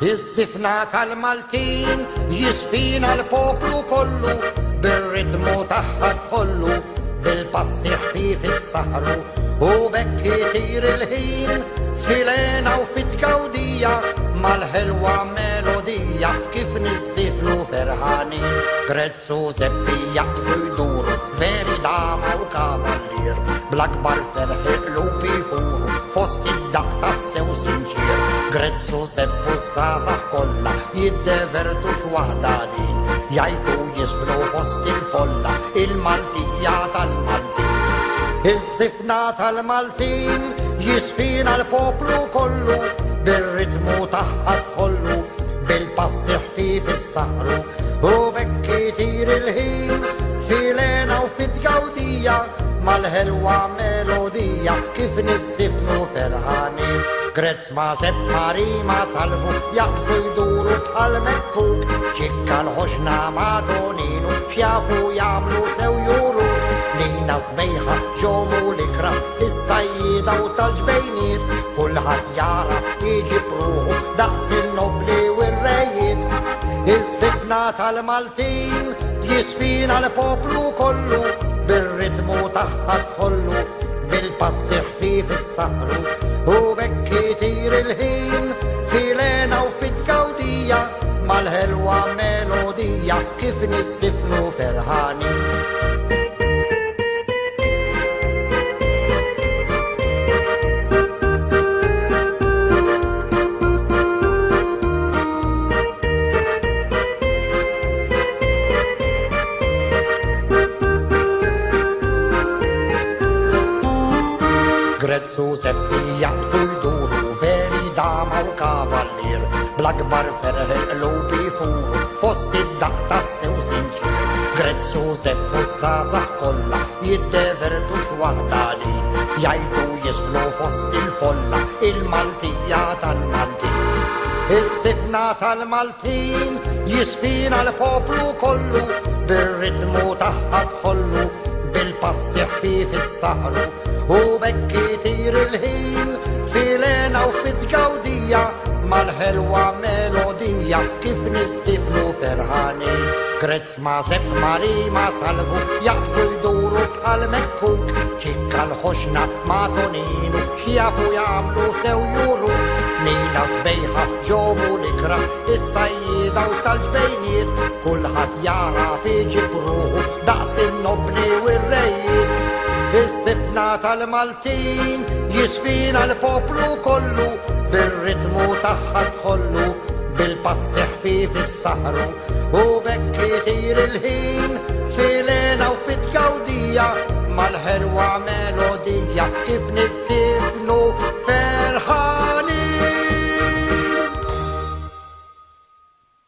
Iż-żifna tal-Maltin jisfina l-poplu kollu, bir-ritmu tagħha tħollu, bil-passi ħfief is-saħru, u bekk itir il-ħin filena u fit-gawdija, mal-ħelwa melodija kif nizzifnu ferħanin. Grezzu zeppi jaqfu jduru, veri dama u kavallir, bl-akbar ferħi lupi jħuru, fost id-daq tassew sinċir. Grezzu zeppu zazax kolla, jiddevertu xwahda din, jajtu jisbnu fost il-folla, il-Maltija tal-Maltin. Iż-żifna tal-Maltin jisfina l-poplu kollu, bir-ritmu tagħha tħollu, bil-passi ħfief is-saħru, u bekk itir il-ħin filena u fit-gawdija, mal-ħelwa melodija kif nizzifnu ferħanin. Grezz ma Zeppa Rima salvu jaqfu jduru bħal mekkuk, ċikka l-ħoxna ma Toninu xjafu jamlu sew juru. Nina zbejħa ġomu l-ikra is-sajjida u tal-ġbejniet, kulħadd jara jiġi pruħu daqs in-nobli u r-rejiet. Iż-żifna tal-Maltin jisfina l-poplu kollu, bir-ritmu tagħha tħollu, bil-passi ħfief is-saħru, u bekk itir il-ħin filena u fit-gawdija, mal-ħelwa melodija kif nizzifnu ferħanin. Grezzu zeppi jaqfu jduru, veri dama u kavallir, bl-akbar ferħi lupi jħuru, fost id-daq tassew sinċir. Grezzu zeppu zazax kolla, jiddevertu xwahda din, jajtu jisblu fost il-folla, il-Maltija tal-Maltin. Iż-żifna tal-Maltin jisfina l-poplu kollu, bir-ritmu tagħha tħollu, bil-passi ħfief is-saħru, u bekk itir il-ħin filena u fit-gawdija, mal-ħelwa melodija kif nizzifnu ferħanin. Grezz ma Zeppa Rima salvu jaqfu jduru bħal mekkuk, ċikka l-ħoxna ma Toninu xjafu jamlu sew juru. Nina zbejħa ġomu l-ikra is-sajjida u tal-ġbejniet, kulħadd jara fiġi pruħu daqs in-nobli u r-rejiet. Iż-żifna tal-Maltin jisfina l-poplu kollu, bir-ritmu tagħha tħollu, bil-passi ħfief is-saħru, u bekk itir il-ħin filena u fit-gawdija, mal-ħelwa melodija kif